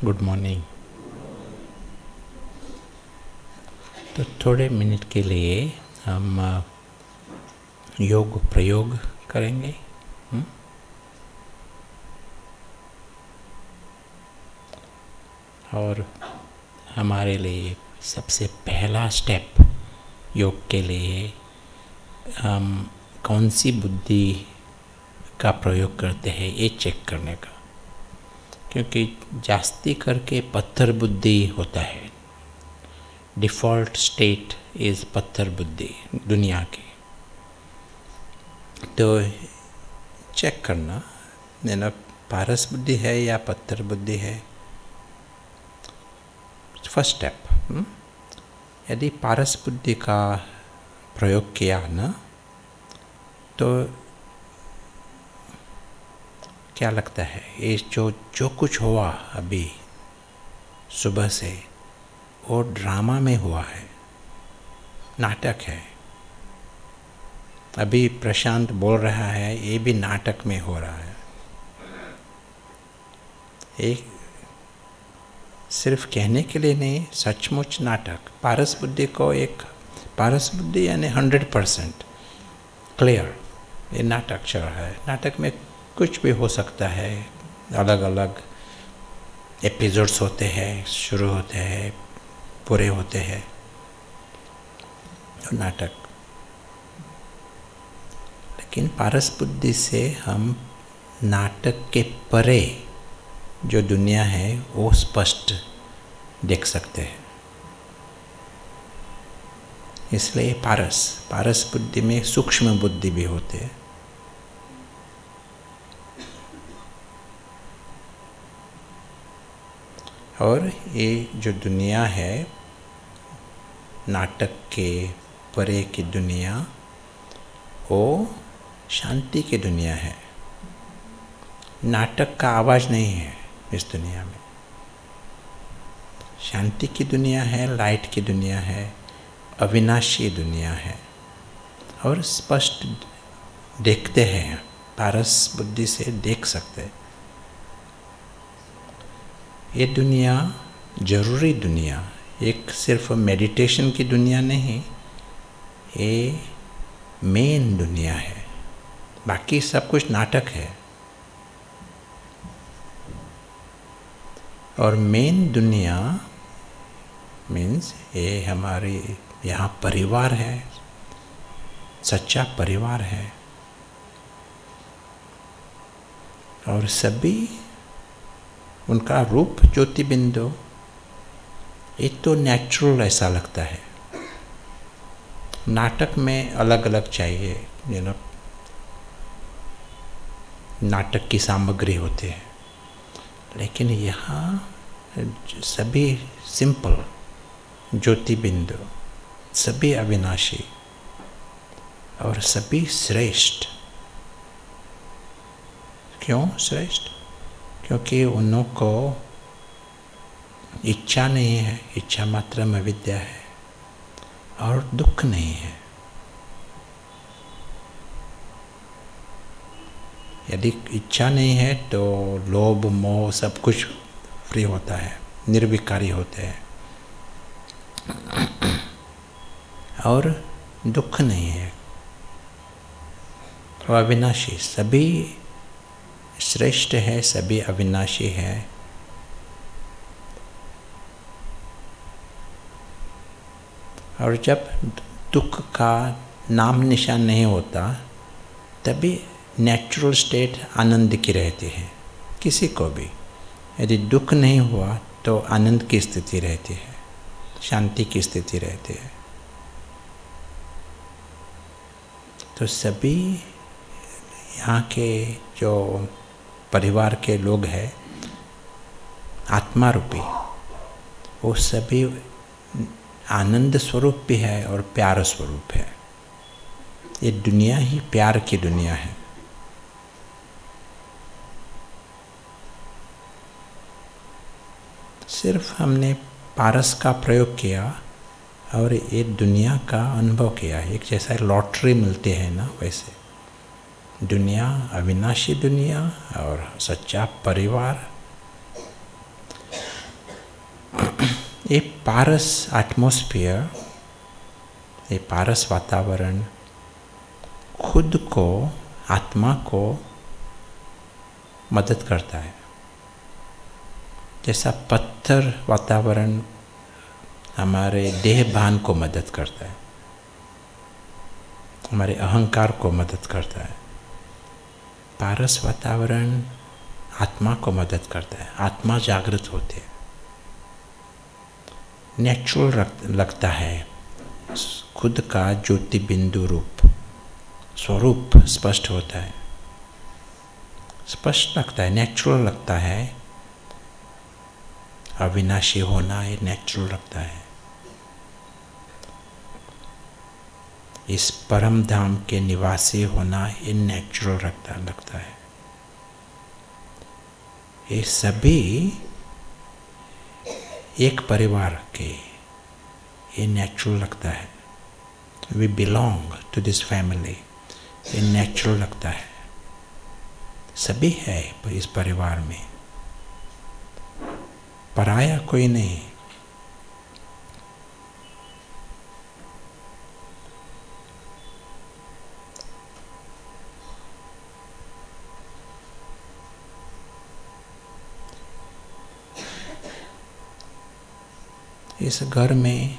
Good morning. तो थोड़े minute के लिए हम योग प्रयोग करेंगे। और हमारे लिए सबसे पहला स्टेप योग के लिए हम कौन सी बुद्धि का प्रयोग करते हैं ये चेक करने का, क्योंकि जास्ती करके पत्थर बुद्धि होता है। डिफ़ॉल्ट स्टेट इज़ पत्थर बुद्धि दुनिया की। तो चेक करना ना पारस बुद्धि है या पत्थर बुद्धि है। फर्स्ट स्टेप, यदि पारस बुद्धि का प्रयोग किया ना तो क्या लगता है ये जो कुछ हुआ अभी सुबह से वो ड्रामा में हुआ है, नाटक है। अभी प्रशांत बोल रहा है ये भी नाटक में हो रहा है। एक सिर्फ कहने के लिए नहीं, सचमुच नाटक। पारस बुद्धि को एक पारस बुद्धि यानी 100% क्लियर ये नाटक चल रहा है। नाटक में कुछ भी हो सकता है, अलग अलग एपिसोड्स होते हैं, शुरू होते हैं, पूरे होते हैं नाटक। लेकिन पारस बुद्धि से हम नाटक के परे जो दुनिया है वो स्पष्ट देख सकते हैं। इसलिए पारस बुद्धि में सूक्ष्म बुद्धि भी होते हैं। और ये जो दुनिया है नाटक के परे की दुनिया, वो शांति की दुनिया है। नाटक का आवाज़ नहीं है इस दुनिया में। शांति की दुनिया है, लाइट की दुनिया है, अविनाशी दुनिया है। और स्पष्ट देखते हैं, पारस बुद्धि से देख सकते हैं। ये दुनिया जरूरी दुनिया, एक सिर्फ मेडिटेशन की दुनिया नहीं, ये मेन दुनिया है। बाकी सब कुछ नाटक है। और मेन दुनिया मीन्स ये हमारी यहाँ परिवार है, सच्चा परिवार है। और सभी उनका रूप ज्योति बिंदु एक तो नेचुरल ऐसा लगता है। नाटक में अलग अलग चाहिए, नाटक की सामग्री होती है। लेकिन यहाँ सभी सिंपल ज्योति बिंदु, सभी अविनाशी और सभी श्रेष्ठ। क्यों श्रेष्ठ? क्योंकि उन्हों को इच्छा नहीं है, इच्छा मात्र में विद्या है, और दुख नहीं है। यदि इच्छा नहीं है तो लोभ मोह सब कुछ फ्री होता है, निर्विकारी होते हैं। और दुख नहीं है, तो अविनाशी। सभी श्रेष्ठ है, सभी अविनाशी है। और जब दुख का नाम निशान नहीं होता तभी नेचुरल स्टेट आनंद की रहती है। किसी को भी यदि दुख नहीं हुआ तो आनंद की स्थिति रहती है, शांति की स्थिति रहती है। तो सभी यहाँ के जो परिवार के लोग हैं, आत्मा रूपी, वो सभी आनंद स्वरूप भी है और प्यार स्वरूप है। ये दुनिया ही प्यार की दुनिया है। सिर्फ हमने पारस का प्रयोग किया और ये दुनिया का अनुभव किया। एक जैसा लॉटरी मिलती है ना, वैसे दुनिया, अविनाशी दुनिया और सच्चा परिवार। ये पारस एटमॉस्फेयर, ये पारस वातावरण खुद को, आत्मा को मदद करता है। जैसा पत्थर वातावरण हमारे देह भान को मदद करता है, हमारे अहंकार को मदद करता है, पारस वातावरण आत्मा को मदद करता है। आत्मा जागृत होते है, नेचुरल लगता है, खुद का ज्योति बिंदु रूप स्वरूप स्पष्ट होता है, स्पष्ट लगता है, नेचुरल लगता है। अविनाशी होना ये नेचुरल लगता है। इस परम धाम के निवासी होना ये नेचुरल लगता है। ये सभी एक परिवार के, ये नेचुरल लगता है। We belong to this family, ये नेचुरल लगता है। सभी है इस परिवार में, पराया कोई नहीं। इस घर में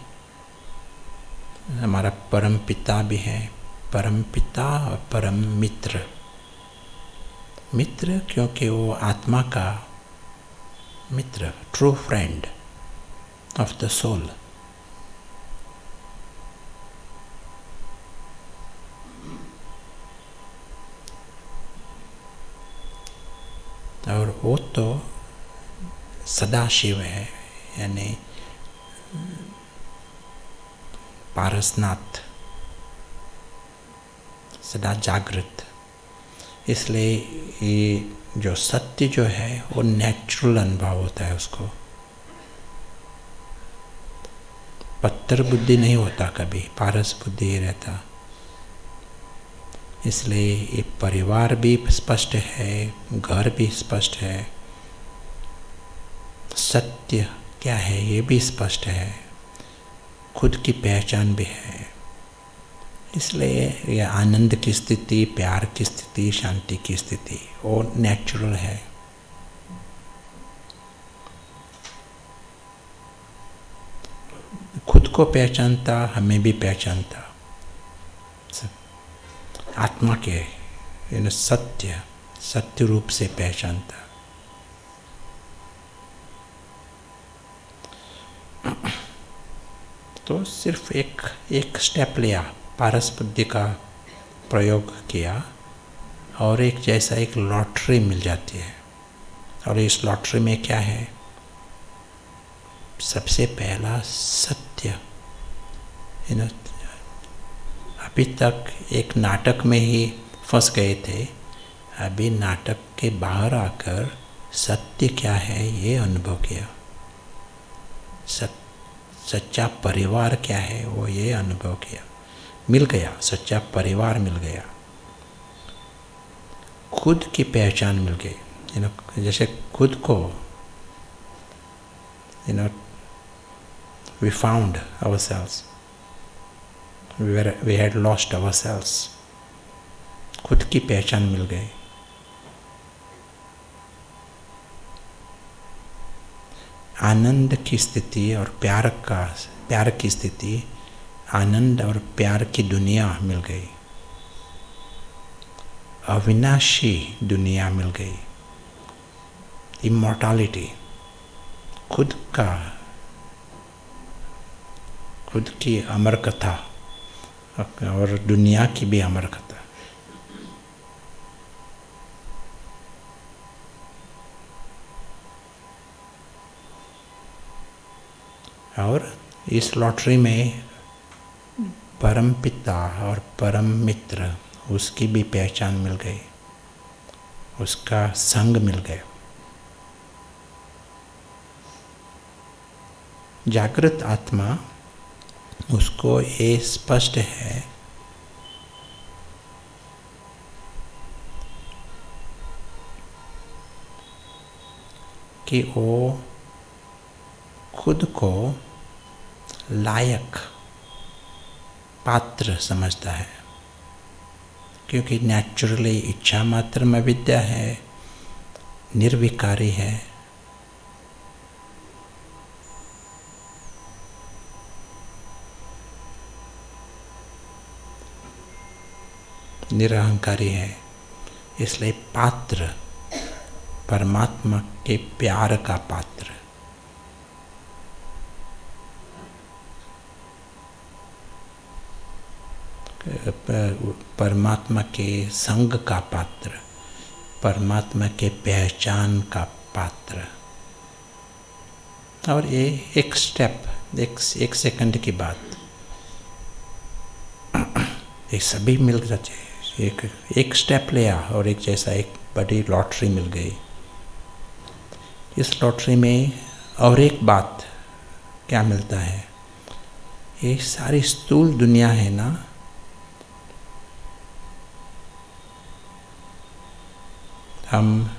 हमारा परम पिता भी है, परम पिता और परम मित्र। मित्र क्योंकि वो आत्मा का मित्र, true friend of the soul. और वो तो सदाशिव है, यानी पारसनाथ, सदा जागृत। इसलिए ये जो सत्य जो है वो नेचुरल अनुभव होता है उसको। पत्थर बुद्धि नहीं होता कभी, पारस बुद्धि ही रहता। इसलिए ये परिवार भी स्पष्ट है, घर भी स्पष्ट है, सत्य क्या है ये भी स्पष्ट है, खुद की पहचान भी है। इसलिए ये आनंद की स्थिति, प्यार की स्थिति, शांति की स्थिति वो नेचुरल है। खुद को पहचानता, हमें भी पहचानता, आत्मा के सत्य रूप से पहचानता। तो सिर्फ एक स्टेप लिया, पारस बुद्धि का प्रयोग किया और एक जैसा एक लॉटरी मिल जाती है। और इस लॉटरी में क्या है? सबसे पहला सत्य। अभी तक एक नाटक में ही फंस गए थे, अभी नाटक के बाहर आकर सत्य क्या है ये अनुभव किया। सच्चा परिवार क्या है वो ये अनुभव किया, मिल गया, सच्चा परिवार मिल गया, खुद की पहचान मिल गई। जैसे खुद को we found ourselves, we had lost ourselves, खुद की पहचान मिल गई। आनंद की स्थिति और प्यार की स्थिति, आनंद और प्यार की दुनिया मिल गई, अविनाशी दुनिया मिल गई, इमॉर्टैलिटी, खुद की अमर कथा और दुनिया की भी अमर कथा। और इस लॉटरी में परम पिता और परम मित्र, उसकी भी पहचान मिल गई, उसका संग मिल गया। जागृत आत्मा, उसको ये स्पष्ट है कि वो खुद को लायक पात्र समझता है, क्योंकि नेचुरली इच्छा मात्र में विद्या है, निर्विकारी है। निरहंकारी है, इसलिए पात्र परमात्मा के प्यार का पात्र, परमात्मा के संग का पात्र, परमात्मा के पहचान का पात्र। और ये एक स्टेप, एक सेकंड की बात, ये सभी मिल जाते, एक स्टेप लिया और एक जैसा एक बड़ी लॉटरी मिल गई। इस लॉटरी में और एक बात क्या मिलता है, ये सारी स्थूल दुनिया है ना, हम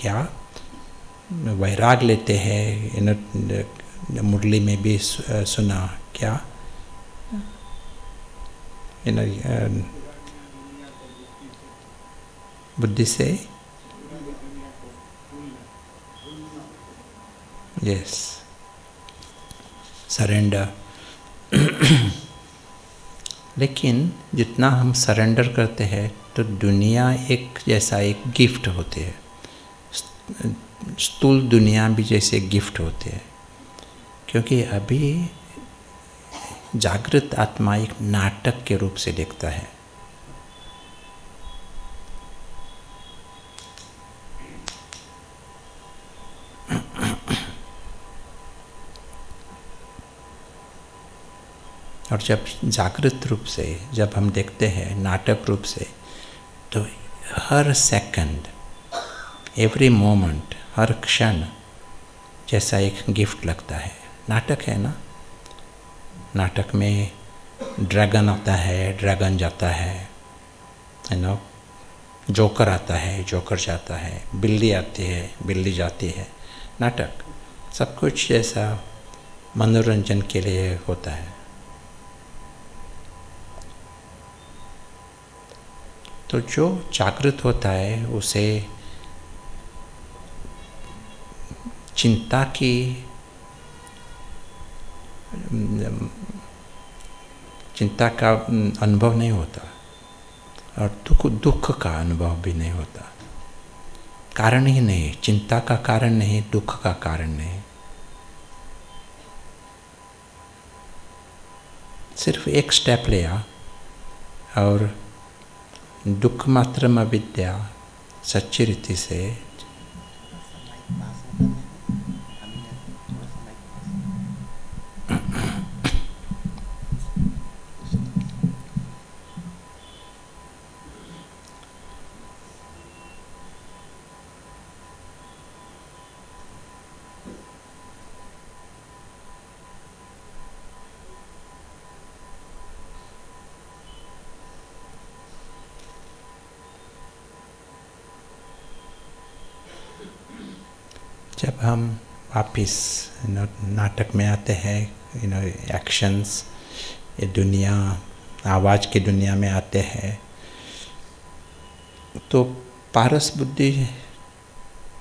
क्या वैराग लेते हैं, मुरली में भी सुना क्या, बुद्धि से, यस, सरेंडर। लेकिन जितना हम सरेंडर करते हैं तो दुनिया एक जैसा एक गिफ्ट होती है, स्थूल दुनिया भी जैसे गिफ्ट होते हैं, क्योंकि अभी जागृत आत्मा एक नाटक के रूप से देखता है। और जब जागृत रूप से जब हम देखते हैं नाटक रूप से, तो हर सेकंड, एवरी मोमेंट, हर क्षण जैसा एक गिफ्ट लगता है। नाटक है ना, नाटक में ड्रैगन आता है, ड्रैगन जाता है ना, जोकर आता है, जोकर जाता है, बिल्ली आती है, बिल्ली जाती है। नाटक सब कुछ जैसा मनोरंजन के लिए होता है। तो जो जागृत होता है उसे चिंता की चिंता का अनुभव नहीं होता, और दुख का अनुभव भी नहीं होता। कारण ही नहीं, चिंता का कारण नहीं, दुख का कारण नहीं, सिर्फ एक स्टेप लिया और दुख मात्र में विद्या सच्ची रीति से जब हम वापिस नाटक में आते हैं, एक्शंस, ये दुनिया, आवाज़ की दुनिया में आते हैं, तो पारस बुद्धि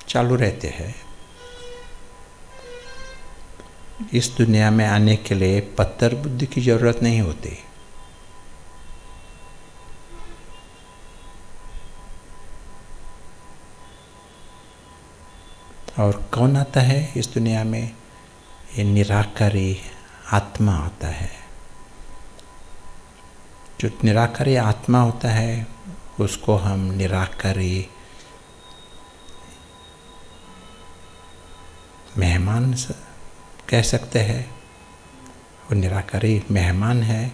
चालू रहते हैं। इस दुनिया में आने के लिए पत्थर बुद्धि की जरूरत नहीं होती। और कौन आता है इस दुनिया में? ये निराकारी आत्मा आता है। जो निराकारी आत्मा होता है उसको हम निराकारी मेहमान कह सकते हैं। वो निराकारी मेहमान है,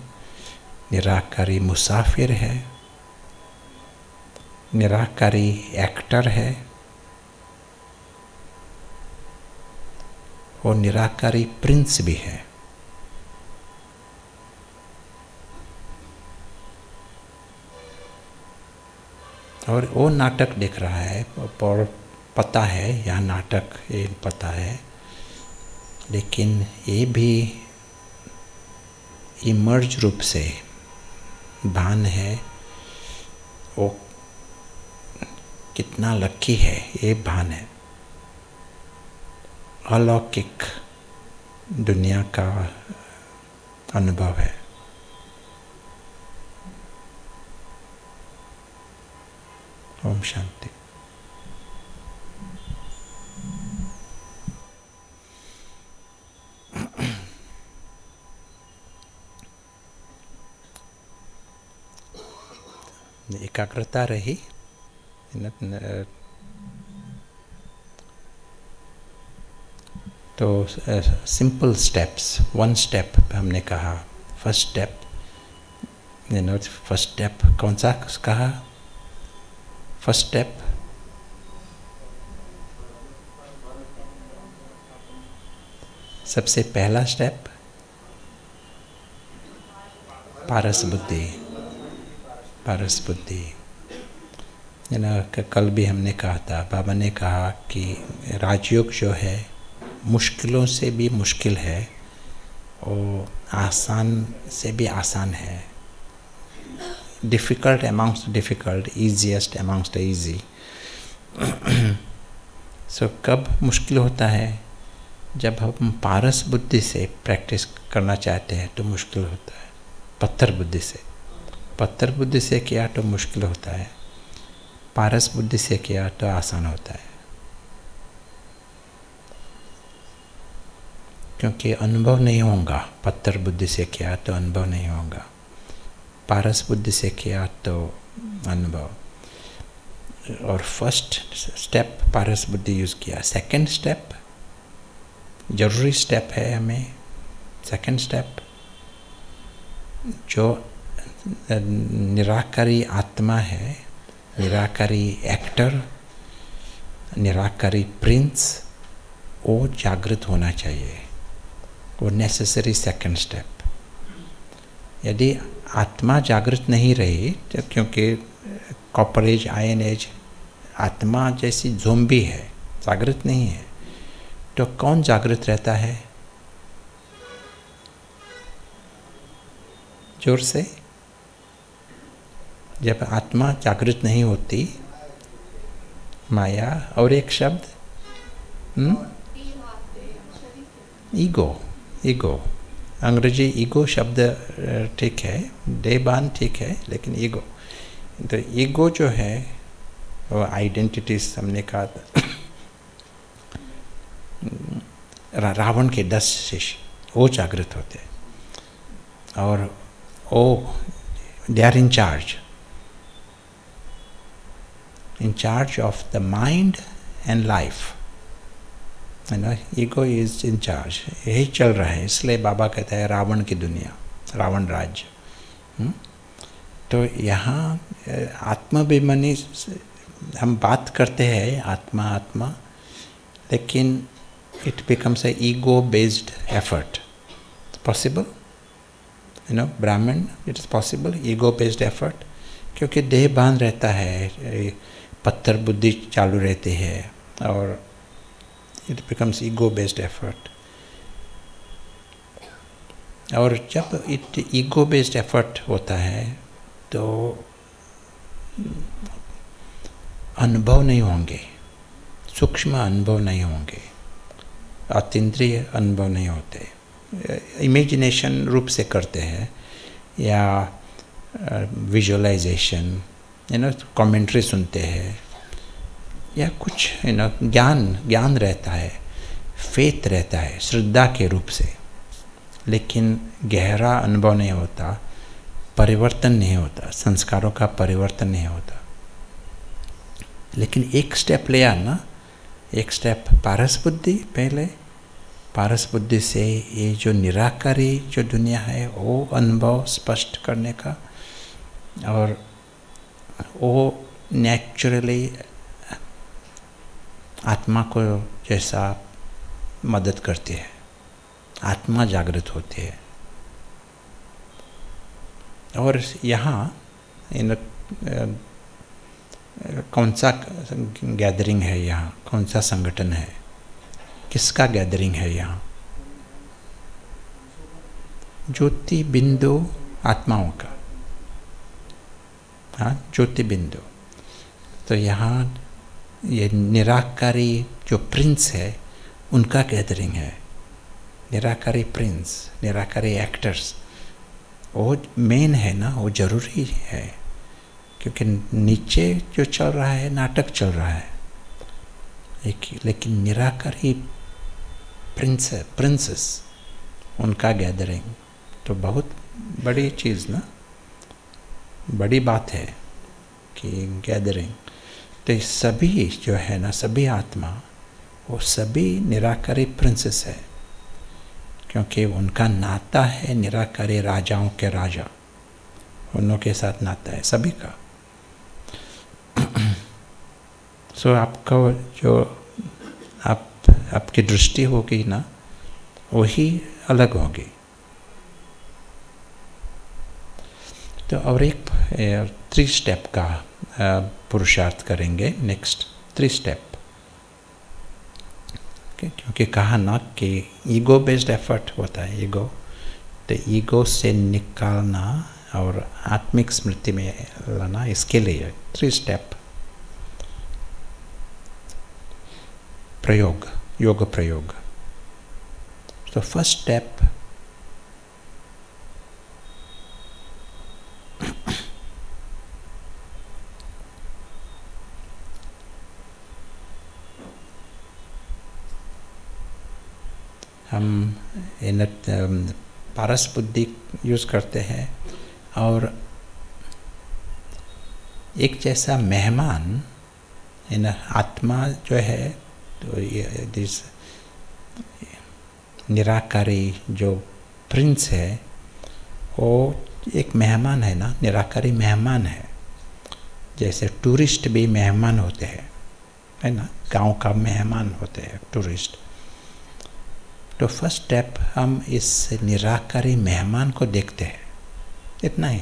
निराकारी मुसाफिर है, निराकारी एक्टर है, वो निराकारी प्रिंस भी है। और वो नाटक देख रहा है और पता है यह नाटक, ये पता है लेकिन ये भी इमर्ज रूप से भान है, वो कितना लकी है, ये भान है। अलौकिक दुनिया का अनुभव है। ओम शांति। एकाग्रता रही। तो सिंपल स्टेप्स, 1 स्टेप हमने कहा। फर्स्ट स्टेप, फर्स्ट स्टेप कौन सा कहा? फर्स्ट स्टेप सबसे पहला स्टेप पारस बुद्धि। पारस बुद्धि कल भी हमने कहा था, बाबा ने कहा कि राजयोग जो है मुश्किलों से भी मुश्किल है और आसान से भी आसान है। Difficult amongst difficult, easiest amongst easy. So कब मुश्किल होता है? जब हम पारस बुद्धि से प्रैक्टिस करना चाहते हैं तो मुश्किल होता है। पत्थर बुद्धि से, पत्थर बुद्धि से किया तो मुश्किल होता है, पारस बुद्धि से किया तो आसान होता है। क्योंकि अनुभव नहीं होगा। पत्थर बुद्धि से किया तो अनुभव नहीं होगा, पारस बुद्धि से किया तो अनुभव। और फर्स्ट स्टेप पारस बुद्धि यूज़ किया। सेकंड स्टेप जरूरी स्टेप है हमें। सेकंड स्टेप जो निराकारी आत्मा है, निराकारी एक्टर, निराकारी प्रिंस, वो जागृत होना चाहिए। वो नेसेसरी सेकंड स्टेप। यदि आत्मा जागृत नहीं रही, तो क्योंकि कॉपर एज, आयन एज आत्मा जैसी ज़ोंबी है, जागृत नहीं है, तो कौन जागृत रहता है? जोर से। जब आत्मा जागृत नहीं होती, माया और एक शब्द ईगो। ईगो, अंग्रेजी ईगो शब्द ठीक है, देहभान ठीक है, लेकिन ईगो, तो ईगो जो है वो आइडेंटिटीज हमने कहा था। रावण के 10 शिष्य वो जागृत होते और वो they are in charge of the mind and life. Ego is in charge, यही चल रहा है। इसलिए बाबा कहता है रावण की दुनिया, रावण राज्य। तो यहाँ आत्माभिमानी हम बात करते हैं आत्मा आत्मा, लेकिन it becomes a ego based effort. Possible? ब्राह्मण, it is possible ego based effort, क्योंकि देह बांध रहता है, पत्थर बुद्धि चालू रहती है और it becomes ego based effort. और जब इट ईगो बेस्ड एफर्ट होता है तो अनुभव नहीं होंगे, सूक्ष्म अनुभव नहीं होंगे, अतीन्द्रिय अनुभव नहीं होते। इमेजिनेशन रूप से करते हैं या विजुअलाइजेशन, कमेंट्री सुनते हैं या कुछ ज्ञान रहता है, फेथ रहता है श्रद्धा के रूप से, लेकिन गहरा अनुभव नहीं होता, परिवर्तन नहीं होता, संस्कारों का परिवर्तन नहीं होता। लेकिन एक स्टेप ले आना, एक स्टेप पारस बुद्धि, पहले पारस बुद्धि से ये जो निराकारी जो दुनिया है वो अनुभव स्पष्ट करने का, और वो नेचुरली आत्मा को जैसा मदद करती है, आत्मा जागृत होती है। और यहाँ कौन सा गैदरिंग है, यहाँ कौन सा संगठन है, किसका गैदरिंग है यहाँ? ज्योति बिंदु आत्माओं का, हाँ, ज्योति बिंदु। तो यहाँ ये निराकारी जो प्रिंस है उनका गैदरिंग है। निराकारी प्रिंस, निराकारी एक्टर्स, वो मेन है ना, वो जरूरी है, क्योंकि नीचे जो चल रहा है नाटक चल रहा है, लेकिन निराकारी प्रिंसेस उनका गैदरिंग तो बहुत बड़ी चीज़ ना, बड़ी बात है कि गैदरिंग। तो सभी जो है ना, सभी आत्मा वो सभी निराकारी प्रिंसेस है, क्योंकि उनका नाता है निराकारी राजाओं के राजा, उनों के साथ नाता है सभी का। सो आपका जो आपकी दृष्टि होगी ना, वही अलग होगी। तो और एक 3 स्टेप का पुरुषार्थ करेंगे, नेक्स्ट 3 स्टेप। क्योंकि कहा ना कि ईगो बेस्ड एफर्ट होता है, ईगो, तो ईगो से निकालना और आत्मिक स्मृति में लाना, इसके लिए 3 स्टेप प्रयोग, योग प्रयोग। तो फर्स्ट स्टेप, हम इन पारस बुद्धि यूज़ करते हैं और एक जैसा मेहमान इन आत्मा जो है, तो ये दिस निराकारी जो प्रिंस है वो एक मेहमान है ना, निराकारी मेहमान है। जैसे टूरिस्ट भी मेहमान होते हैं, है ना, गांव का मेहमान होते हैं टूरिस्ट। तो फर्स्ट स्टेप, हम इस निराकारी मेहमान को देखते हैं, इतना ही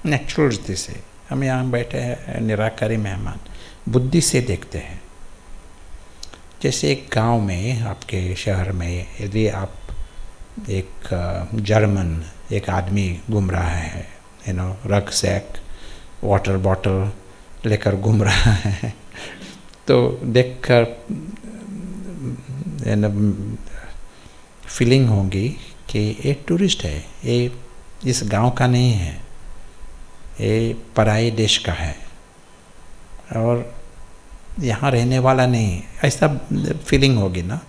नेचुरल रीति से। हम यहाँ बैठे हैं, निराकारी मेहमान बुद्धि से देखते हैं। जैसे एक गांव में, आपके शहर में, यदि आप एक जर्मन एक आदमी घूम रहा है, रगसैक वाटर बॉटल लेकर घूम रहा है, तो देखकर फीलिंग होगी कि ये टूरिस्ट है, ये इस गांव का नहीं है, ये पराये देश का है और यहाँ रहने वाला नहीं, ऐसा फीलिंग होगी ना।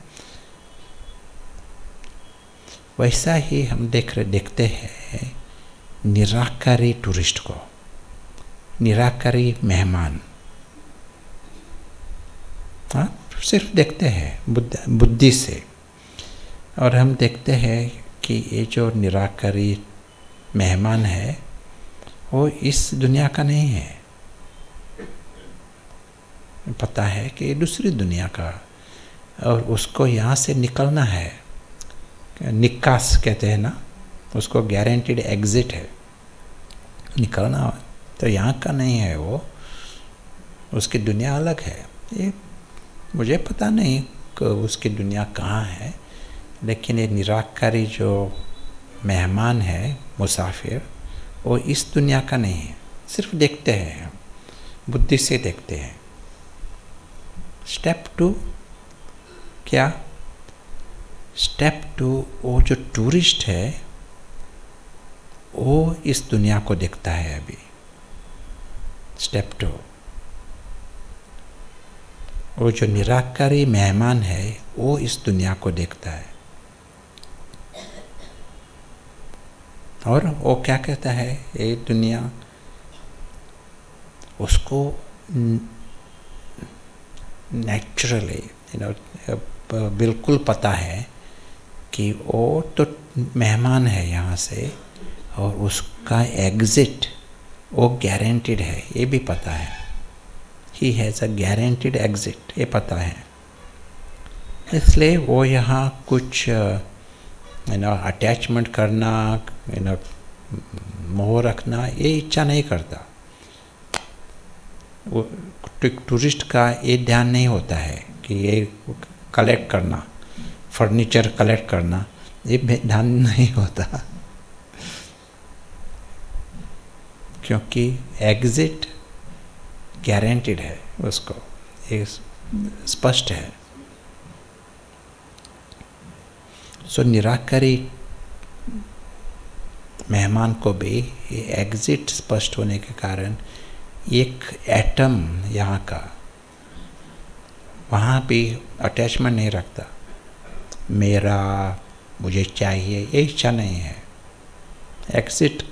वैसा ही हम देखते हैं निराकारी टूरिस्ट को, निराकारी मेहमान, हाँ, सिर्फ देखते हैं बुद्धि से। और हम देखते हैं कि ये जो निराकारी मेहमान है वो इस दुनिया का नहीं है, पता है कि दूसरी दुनिया का, और उसको यहाँ से निकलना है, निकास कहते हैं ना, उसको गारंटीड एग्जिट है, निकलना। तो यहाँ का नहीं है वो, उसकी दुनिया अलग है। ये मुझे पता नहीं कि उसकी दुनिया कहाँ है, लेकिन ये निराकारी जो मेहमान है, मुसाफिर, वो इस दुनिया का नहीं है। सिर्फ देखते हैं, बुद्धि से देखते हैं। स्टेप 2 क्या? स्टेप 2, वो जो टूरिस्ट है वो इस दुनिया को देखता है अभी। स्टेप 2, वो जो निराकारी मेहमान है वो इस दुनिया को देखता है और वो क्या कहता है, ये दुनिया उसको नेचुरली बिल्कुल पता है कि वो तो मेहमान है यहाँ से और उसका एग्जिट वो गारंटीड है, ये भी पता है। He has a guaranteed exit, ये पता है। इसलिए वो यहाँ कुछ अटैचमेंट करना, मोह रखना, ये इच्छा नहीं करता। वो टूरिस्ट का ये ध्यान नहीं होता है कि ये कलेक्ट करना, फर्नीचर कलेक्ट करना, ये ध्यान नहीं होता, क्योंकि एग्जिट गारंटीड है उसको, ये स्पष्ट है। सो निराकारी मेहमान को भी ये एग्जिट स्पष्ट होने के कारण एक एटम यहाँ का वहाँ भी अटैचमेंट नहीं रखता, मेरा मुझे चाहिए ये इच्छा नहीं है, एग्जिट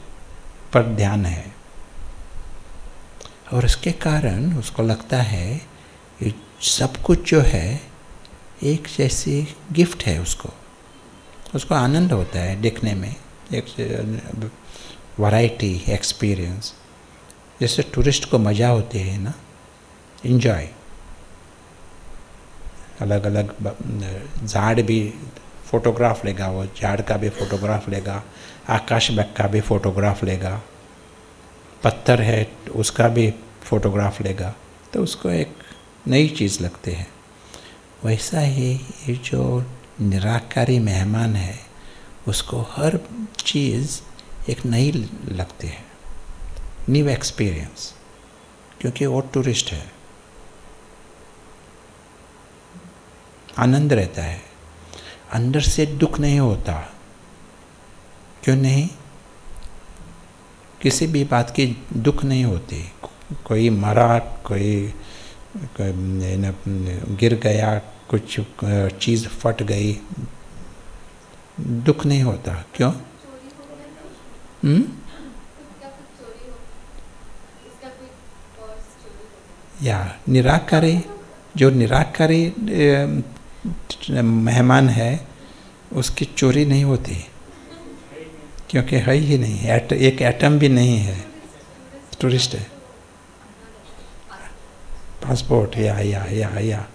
पर ध्यान है। और इसके कारण उसको लगता है ये सब कुछ जो है एक जैसी गिफ्ट है, उसको आनंद होता है देखने में, एक वैरायटी एक्सपीरियंस, जैसे टूरिस्ट को मज़ा होती है ना, एंजॉय। अलग अलग झाड़ भी फोटोग्राफ लेगा, वो झाड़ का भी फोटोग्राफ लेगा, आकाश का भी फोटोग्राफ लेगा, पत्थर है उसका भी फोटोग्राफ लेगा, तो उसको एक नई चीज़ लगती है। वैसा ही ये जो निराकारी मेहमान है उसको हर चीज़ एक नई लगती है, न्यू एक्सपीरियंस, क्योंकि वो टूरिस्ट है। आनंद रहता है, अंदर से दुख नहीं होता। क्यों नहीं? किसी भी बात की दुख नहीं होती, कोई मरा, कोई गिर गया, कुछ चीज़ फट गई, दुख नहीं होता। क्यों? या निराकारी, जो निराकारी मेहमान है उसकी चोरी नहीं होती, क्योंकि है ही नहीं, एक एटम भी नहीं है, टूरिस्ट है। पासपोर्ट या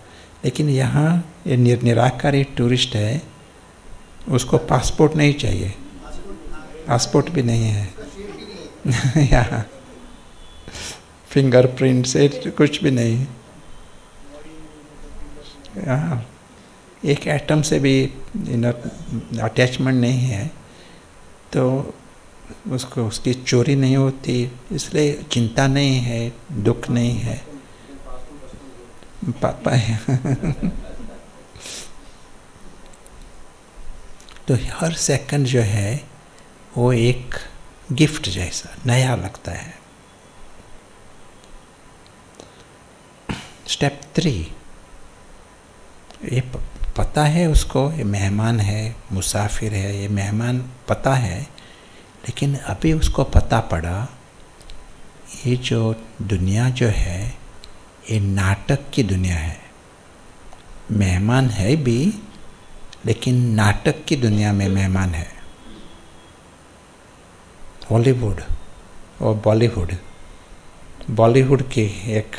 लेकिन यहाँ ये निराकारी टूरिस्ट है, उसको पासपोर्ट नहीं चाहिए, पासपोर्ट भी नहीं है या फिंगरप्रिंट से कुछ भी नहीं, यहाँ एक एटम से भी अटैचमेंट नहीं है, तो उसको उसकी चोरी नहीं होती, इसलिए चिंता नहीं है, दुख नहीं है। पापा है तो हर सेकंड जो है वो एक गिफ्ट जैसा नया लगता है। स्टेप 3, ये पता है उसको, ये मेहमान है, मुसाफिर है, ये मेहमान पता है, लेकिन अभी उसको पता पड़ा ये जो दुनिया जो है ये नाटक की दुनिया है। मेहमान है भी, लेकिन नाटक की दुनिया में मेहमान है। हॉलीवुड और बॉलीवुड की एक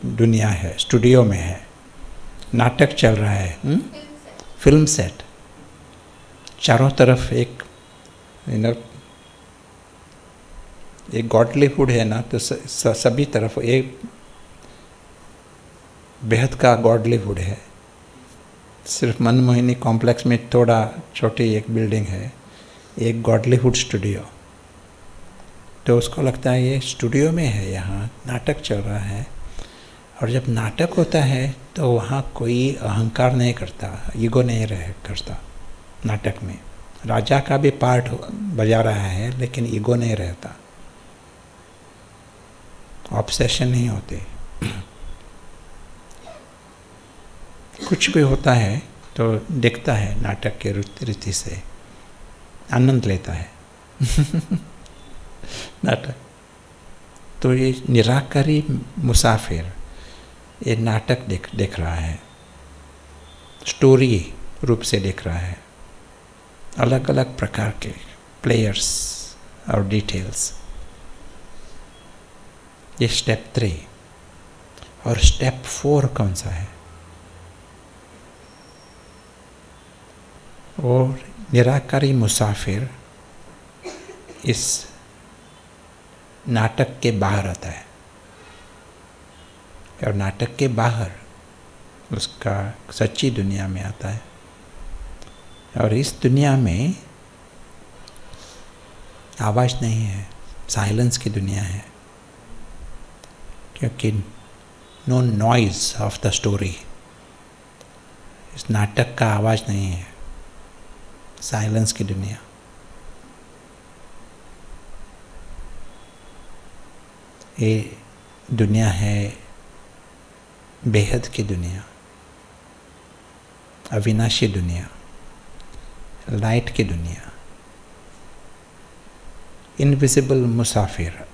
दुनिया है, स्टूडियो में है, नाटक चल रहा है, फिल्म सेट, चारों तरफ एक एक गॉडलीहुड है ना, तो सभी तरफ एक बेहद का गॉडलीहुड है। सिर्फ मनमोहिनी कॉम्प्लेक्स में थोड़ा छोटी एक बिल्डिंग है, एक गॉडलीहुड स्टूडियो। तो उसको लगता है ये स्टूडियो में है, यहाँ नाटक चल रहा है। और जब नाटक होता है तो वहाँ कोई अहंकार नहीं करता, ईगो नहीं करता। नाटक में राजा का भी पार्ट बजा रहा है, लेकिन ईगो नहीं रहता, ऑब्सेशन नहीं होते। कुछ भी होता है तो देखता है नाटक के रीति से, आनंद लेता है नाटक। तो ये निराकारी मुसाफिर ये नाटक देख रहा है, स्टोरी रूप से देख रहा है, अलग अलग प्रकार के प्लेयर्स और डिटेल्स। ये स्टेप 3। और स्टेप 4 कौन सा है? और निराकारी मुसाफिर इस नाटक के बाहर आता है, और नाटक के बाहर उसका सच्ची दुनिया में आता है। और इस दुनिया में आवाज़ नहीं है, साइलेंस की दुनिया है, क्योंकि no noise of the story, इस नाटक का आवाज़ नहीं है, साइलेंस की दुनिया। ये दुनिया है बेहद की दुनिया, अविनाशी दुनिया, लाइट की दुनिया, इनविजिबल मुसाफिर।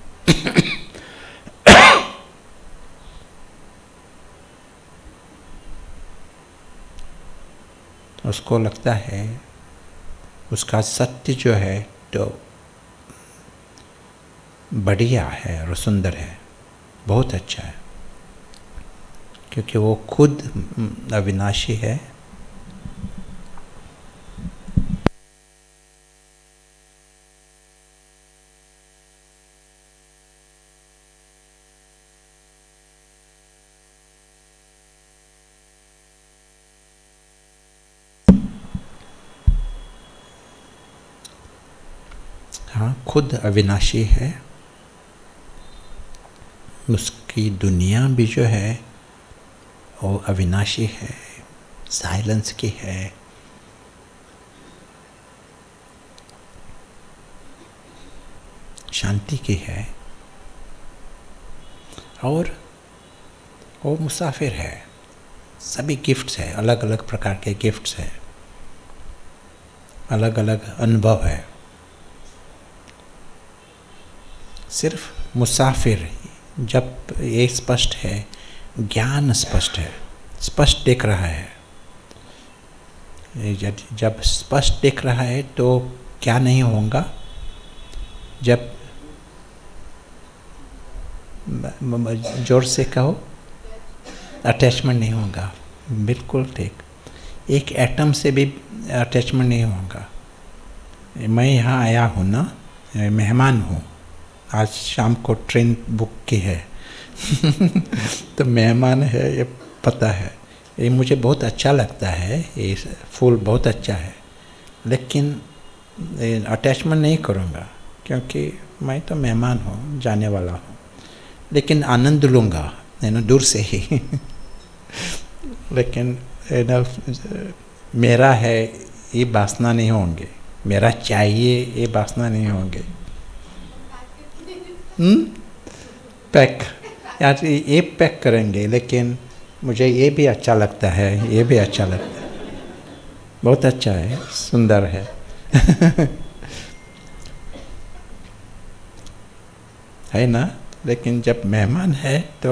उसको लगता है उसका सत्य जो है तो बढ़िया है और सुंदर है, बहुत अच्छा है, क्योंकि वो खुद अविनाशी है। हाँ, खुद अविनाशी है, उसकी दुनिया भी जो है वो अविनाशी है, साइलेंस की है। शांति की है, और वो मुसाफिर है। सभी गिफ्ट्स है, अलग अलग प्रकार के गिफ्ट्स है, अलग अलग अनुभव है। सिर्फ मुसाफिर, जब ये स्पष्ट है, ज्ञान स्पष्ट है, स्पष्ट दिख रहा है। जब स्पष्ट दिख रहा है तो क्या नहीं होगा, जब जोर से कहो, अटैचमेंट नहीं होगा। बिल्कुल ठीक, एक एटम से भी अटैचमेंट नहीं होगा। मैं यहाँ आया हूँ ना, मेहमान हूँ, आज शाम को ट्रेन बुक की है तो मेहमान है, ये पता है, ये मुझे बहुत अच्छा लगता है, ये फूल बहुत अच्छा है, लेकिन अटैचमेंट नहीं करूँगा, क्योंकि मैं तो मेहमान हूँ, जाने वाला हूँ, लेकिन आनंद लूँगा दूर से ही लेकिन मेरा है ये वासना नहीं होंगे, मेरा चाहिए ये वासना नहीं होंगे। पैक यार, ये पैक करेंगे, लेकिन मुझे ये भी अच्छा लगता है, ये भी अच्छा लगता है, बहुत अच्छा है, सुंदर है है ना। लेकिन जब मेहमान है तो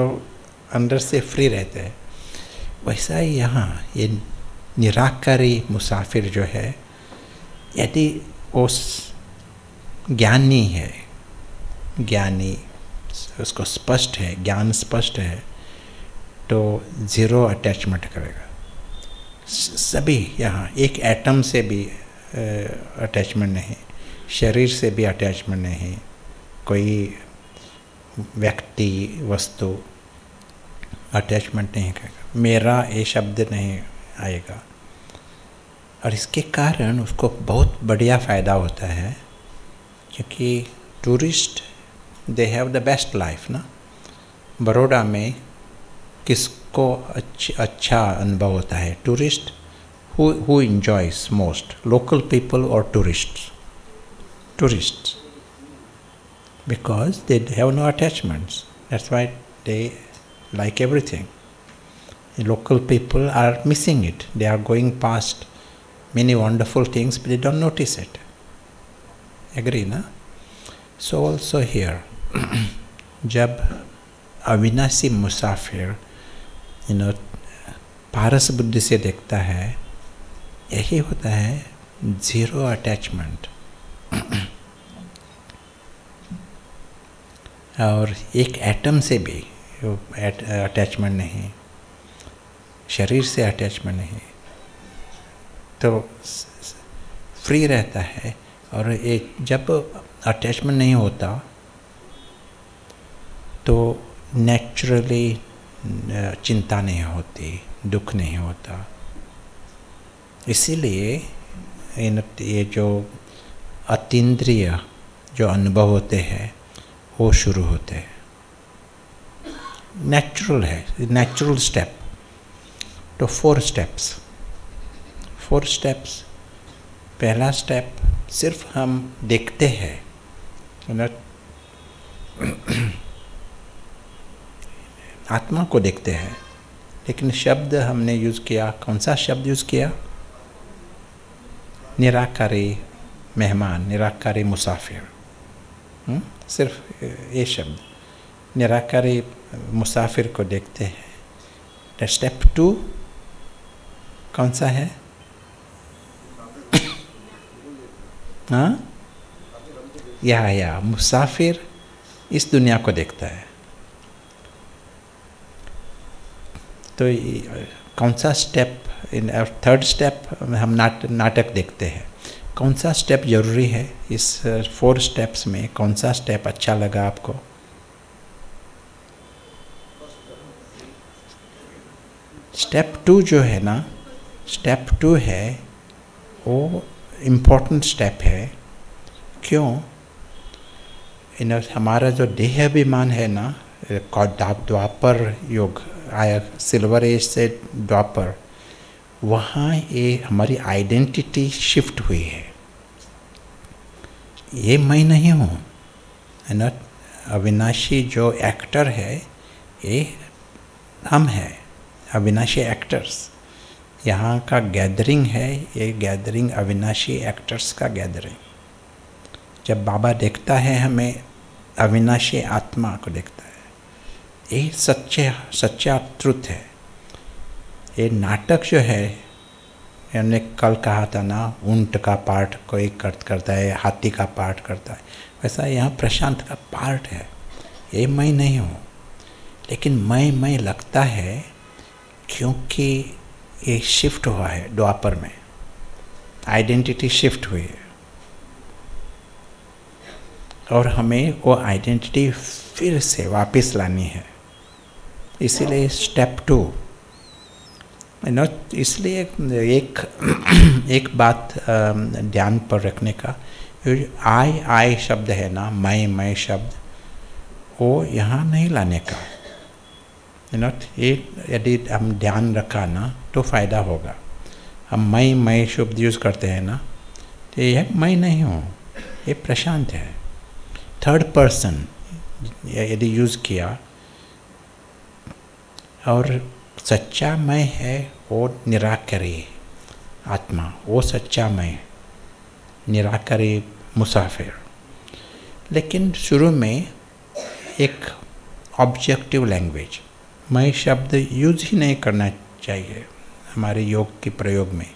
अंदर से फ्री रहते हैं। वैसा ही यहाँ ये निराकारी मुसाफिर जो है, यदि उस ज्ञानी है, ज्ञानी उसको स्पष्ट है, ज्ञान स्पष्ट है, तो ज़ीरो अटैचमेंट करेगा। सभी यहाँ एक एटम से भी अटैचमेंट नहीं, शरीर से भी अटैचमेंट नहीं, कोई व्यक्ति वस्तु अटैचमेंट नहीं करेगा, मेरा ये शब्द नहीं आएगा। और इसके कारण उसको बहुत बढ़िया फ़ायदा होता है, क्योंकि tourist they have the best life ना। बड़ौदा में किसको अच्छा अनुभव होता है? Tourist who enjoys most, local people or tourists? Tourists, because they have no attachments. That's why they like everything. The local people are missing it. They are going past many wonderful things, but they don't notice it. Agree, na? So also here, जब अविनाशी मुसाफिर पारस बुद्धि से देखता है, यही होता है zero attachment. और एक एटम से भी अटैचमेंट नहीं, शरीर से अटैचमेंट नहीं, तो फ्री रहता है। और एक जब अटैचमेंट नहीं होता तो नेचुरली चिंता नहीं होती, दुख नहीं होता। इसीलिए ये जो अतीन्द्रिय जो अनुभव होते हैं वो शुरू होते हैं। नेचुरल है, नेचुरल स्टेप। तो 4 स्टेप्स। पहला स्टेप सिर्फ हम देखते हैं, आत्मा को देखते हैं, लेकिन शब्द हमने यूज़ किया, कौन सा शब्द यूज़ किया? निराकारी मेहमान, निराकारी मुसाफिर। सिर्फ ये शब्द, निराकारी मुसाफिर को देखते हैं। स्टेप 2 कौन सा है? हाँ, या मुसाफिर इस दुनिया को देखता है। तो कौन सा स्टेप? इन 3rd स्टेप हम नाटक देखते हैं। कौन सा स्टेप जरूरी है इस 4 स्टेप्स में? कौन सा स्टेप अच्छा लगा आपको? स्टेप 2 जो है ना, स्टेप 2 है वो इम्पोर्टेंट स्टेप है। क्यों? हमारा जो देह अभिमान है ना, द्वापर युग आया, सिल्वर एज से द्वापर, वहाँ ये हमारी आइडेंटिटी शिफ्ट हुई है। ये मैं नहीं हूँ, है ना। अविनाशी जो एक्टर है ये हम हैं, अविनाशी एक्टर्स। यहाँ का गैदरिंग है, ये गैदरिंग अविनाशी एक्टर्स का गैदरिंग। जब बाबा देखता है हमें, अविनाशी आत्मा को देखता है। ये सच्चा ट्रुथ है। ये नाटक जो है, हमने कल कहा था ना, ऊंट का पार्ट कोई करता है, हाथी का पार्ट करता है, वैसा यहाँ प्रशांत का पार्ट है। ये मैं नहीं हूँ, लेकिन मैं लगता है क्योंकि ये शिफ्ट हुआ है द्वापर में, आइडेंटिटी शिफ्ट हुई है, और हमें वो आइडेंटिटी फिर से वापस लानी है। इसीलिए स्टेप 2, इसलिए एक बात ध्यान पर रखने का, आई शब्द है ना, मैं शब्द, वो यहाँ नहीं लाने का। ये यदि हम ध्यान रखा ना तो फ़ायदा होगा। हम मैं शब्द यूज़ करते हैं ना, तो ये मैं नहीं हूँ, ये प्रशांत है। 3rd पर्सन यदि यूज़ किया, और सच्चा मैं है वो निराकारी आत्मा, वो सच्चा मैं, निराकारी मुसाफिर। लेकिन शुरू में एक ऑब्जेक्टिव लैंग्वेज, मैं शब्द यूज़ ही नहीं करना चाहिए हमारे योग के प्रयोग में,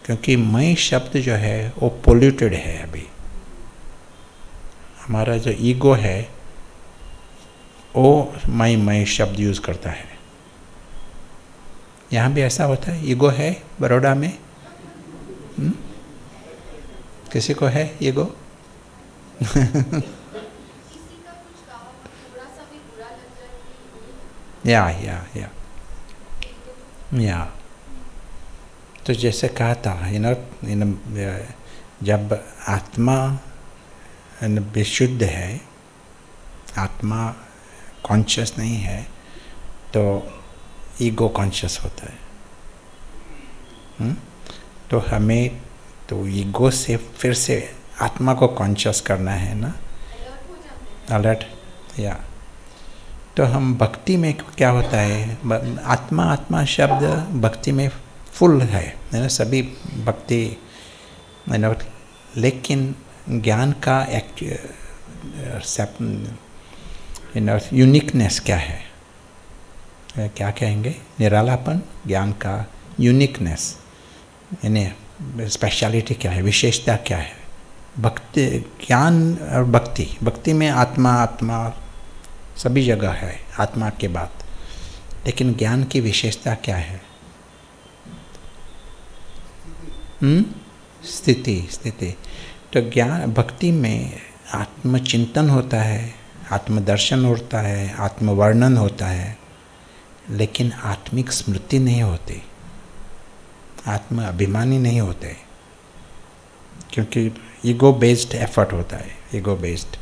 क्योंकि मैं शब्द जो है वो पोल्यूटेड है। अभी हमारा जो ईगो है वो मैं शब्द यूज़ करता है। यहाँ भी ऐसा होता है, ईगो है बड़ौदा में? किसी को है ईगो? या तो जैसे कहा था, जब आत्मा विशुद्ध है, आत्मा कॉन्शियस नहीं है, तो ईगो कॉन्शियस होता है। तो हमें तो ईगो से फिर से आत्मा को कॉन्शियस करना है ना, अलर्ट। या तो हम भक्ति में क्या होता है, आत्मा शब्द भक्ति में फुल है ना, सभी भक्ति, लेकिन ज्ञान का यूनिकनेस क्या है? क्या कहेंगे? निरालापन, ज्ञान का यूनिकनेस, यानी स्पेशलिटी क्या है, विशेषता क्या है? भक्ति, ज्ञान और भक्ति में आत्मा सभी जगह है, आत्मा के बाद, लेकिन ज्ञान की विशेषता क्या है? स्थिति। तो ज्ञान भक्ति में आत्मचिंतन होता है, आत्मदर्शन होता है, आत्मवर्णन होता है, लेकिन आत्मिक स्मृति नहीं होती, आत्म अभिमानी नहीं होते। क्योंकि ईगो बेस्ड एफर्ट होता है, ईगो बेस्ड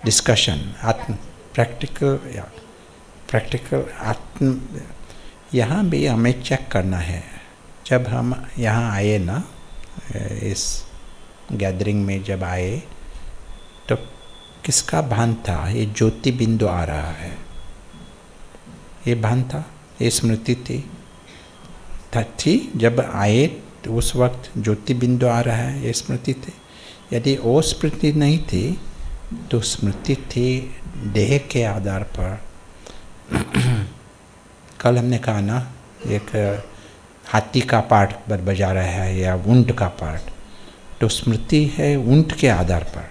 डिस्कशन, आत्म प्रैक्टिकल आत्म। यहाँ भी हमें चेक करना है। जब हम यहाँ आए ना, इस गैदरिंग में जब आए, तो किसका भान था? ये ज्योति बिंदु आ रहा है, ये भान था, ये स्मृति थी जब आए तो उस वक्त ज्योति बिंदु आ रहा है, ये स्मृति थी। यदि वो स्मृति नहीं थी तो स्मृति थी देह के आधार पर। कल हमने कहा ना, एक हाथी का पार्ट बजा रहा है या ऊंट का पार्ट, तो स्मृति है ऊंट के आधार पर।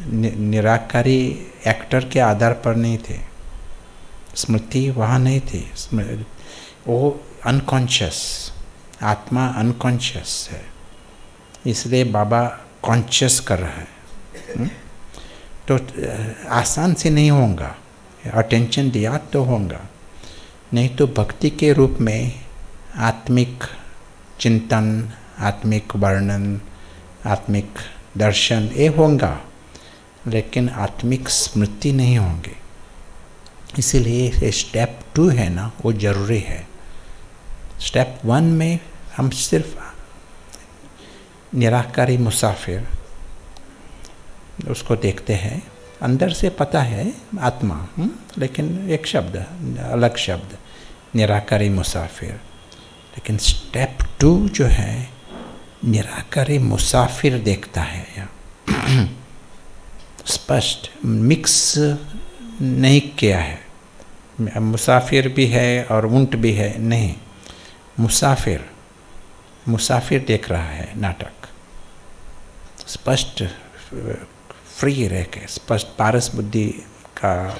निराकारी एक्टर के आधार पर नहीं थे, स्मृति वहाँ नहीं थी। वो अनकॉन्शियस, आत्मा अनकॉन्शियस है, इसलिए बाबा कॉन्शियस कर रहा है। तो आसान से नहीं होगा, अटेंशन दिया तो होगा, नहीं तो भक्ति के रूप में आत्मिक चिंतन, आत्मिक वर्णन, आत्मिक दर्शन ये होगा, लेकिन आत्मिक स्मृति नहीं होंगे। इसीलिए स्टेप 2 है ना, वो जरूरी है। स्टेप 1 में हम सिर्फ निराकारी मुसाफिर उसको देखते हैं, अंदर से पता है आत्मा, लेकिन एक शब्द, अलग शब्द, निराकारी मुसाफिर। लेकिन स्टेप 2 जो है, निराकारी मुसाफिर देखता है यहाँ। स्पष्ट मिक्स नहीं किया है, मुसाफिर भी है और ऊंट भी है, नहीं, मुसाफिर देख रहा है नाटक, स्पष्ट फ्री रह के, स्पष्ट पारस बुद्धि का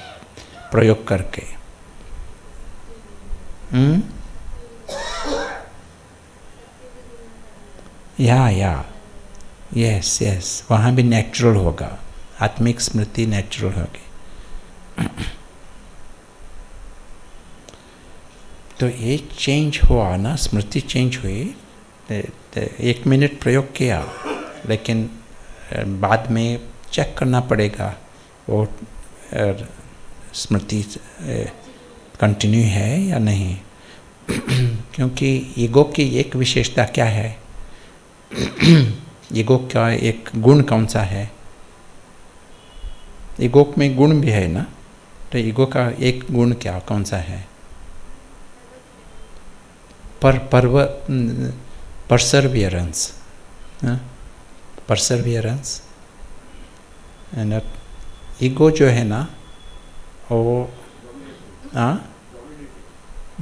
प्रयोग करके। यस, वहाँ भी नेचुरल होगा, आत्मिक स्मृति नेचुरल होगी। तो ये चेंज हुआ ना, स्मृति चेंज हुई, 1 मिनट प्रयोग किया, लेकिन बाद में चेक करना पड़ेगा वो स्मृति कंटिन्यू है या नहीं। क्योंकि ईगो की एक विशेषता क्या है? ईगो का एक गुण कौन सा है? ईगो में गुण भी है ना, तो ईगो का एक गुण क्या, कौन सा है? परसर्वियरेंस, परसर्वियरेंस। ईगो जो है ना, वो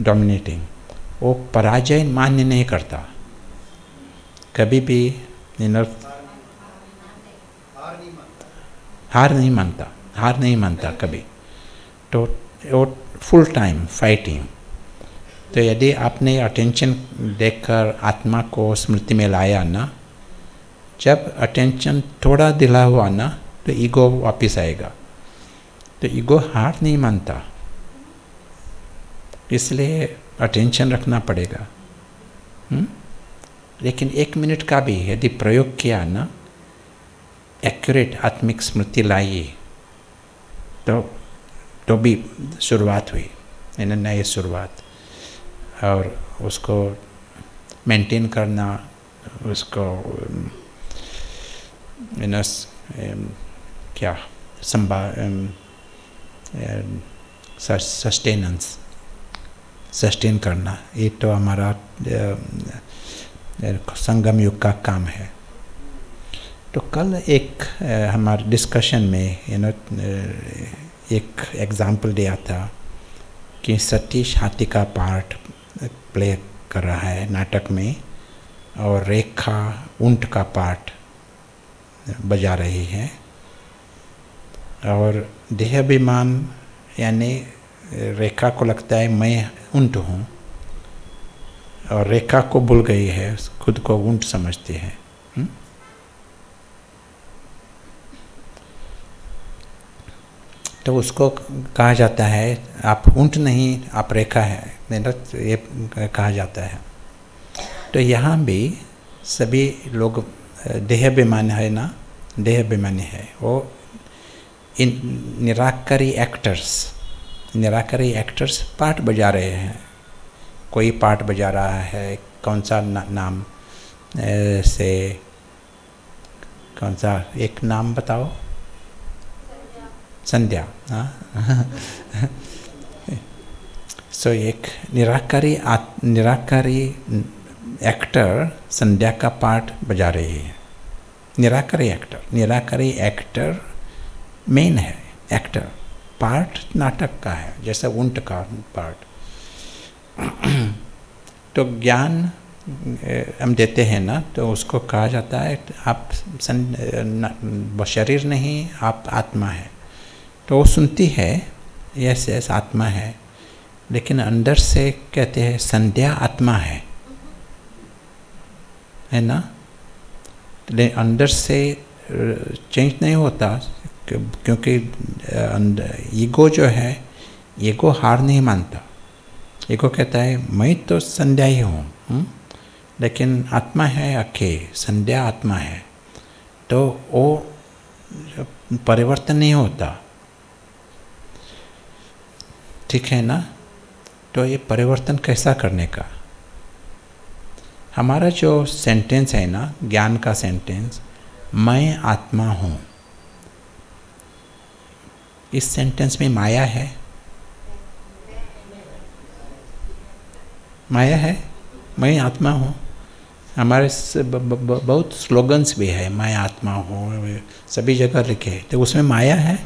डोमिनेटिंग, वो पराजय मान्य नहीं करता कभी भी, हार नहीं मानता कभी। तो वो फुल टाइम फाइटिंग। तो यदि आपने अटेंशन देखकर आत्मा को स्मृति में लाया ना, जब अटेंशन थोड़ा ढीला हुआ ना, तो ईगो वापस आएगा। तो ईगो हार नहीं मानता, इसलिए अटेंशन रखना पड़ेगा। लेकिन 1 मिनट का भी यदि प्रयोग किया ना, एक्यूरेट आत्मिक स्मृति लाइए, तो भी शुरुआत हुई, नई शुरुआत। और उसको मेंटेन करना, उसको क्या सस्टेन करना, ये तो हमारा संगम युग का काम है। तो कल एक हमारे डिस्कशन में एक एग्जाम्पल दिया था कि सतीश हाथी का पार्ट प्ले कर रहा है नाटक में, और रेखा ऊंट का पार्ट बजा रही है। और देहाभिमान यानी रेखा को लगता है मैं ऊंट हूँ, और रेखा को भूल गई है, खुद को ऊंट समझती है। तो उसको कहा जाता है आप ऊंट नहीं, आप रेखा है, ये कहा जाता है। तो यहाँ भी सभी लोग देह अभिमानी है ना, देह अभिमानी है। वो इन निराकारी एक्टर्स पार्ट बजा रहे हैं। कोई पार्ट बजा रहा है, कौन सा नाम से, कौन सा एक नाम बताओ? संध्या। हाँ सो एक निराकारी एक्टर संध्या का पार्ट बजा रही है। निराकारी एक्टर मेन है, एक्टर पार्ट नाटक का है, जैसे ऊंट का पार्ट। तो ज्ञान हम देते हैं ना, तो उसको कहा जाता है आप शरीर नहीं, आप आत्मा है। तो वो सुनती है यस यस आत्मा है, लेकिन अंदर से कहते हैं संध्या आत्मा है ना। अंदर से चेंज नहीं होता, क्योंकि ईगो जो है, ईगो हार नहीं मानता। ईगो कहता है मैं तो संध्या ही हूँ, लेकिन आत्मा है अके, संध्या आत्मा है, तो वो परिवर्तन नहीं होता। ठीक है ना। तो ये परिवर्तन कैसा करने का? हमारा जो सेंटेंस है ना, ज्ञान का सेंटेंस, मैं आत्मा हूँ, इस सेंटेंस में माया है? माया है? मैं आत्मा हूँ। हमारे बहुत स्लोगन्स भी है, मैं आत्मा हूँ, सभी जगह लिखे, तो उसमें माया है?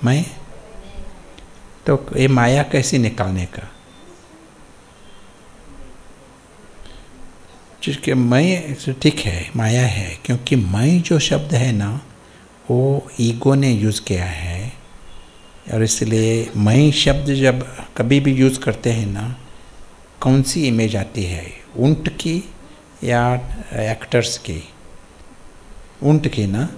मैं तो ये माया कैसे निकालने का? क्योंकि मैं ठीक है, माया है, क्योंकि मैं जो शब्द है ना, वो ईगो ने यूज़ किया है। और इसलिए मैं शब्द जब कभी भी यूज़ करते हैं ना, कौन सी इमेज आती है? ऊंट की या एक्टर्स की? ऊंट की ना।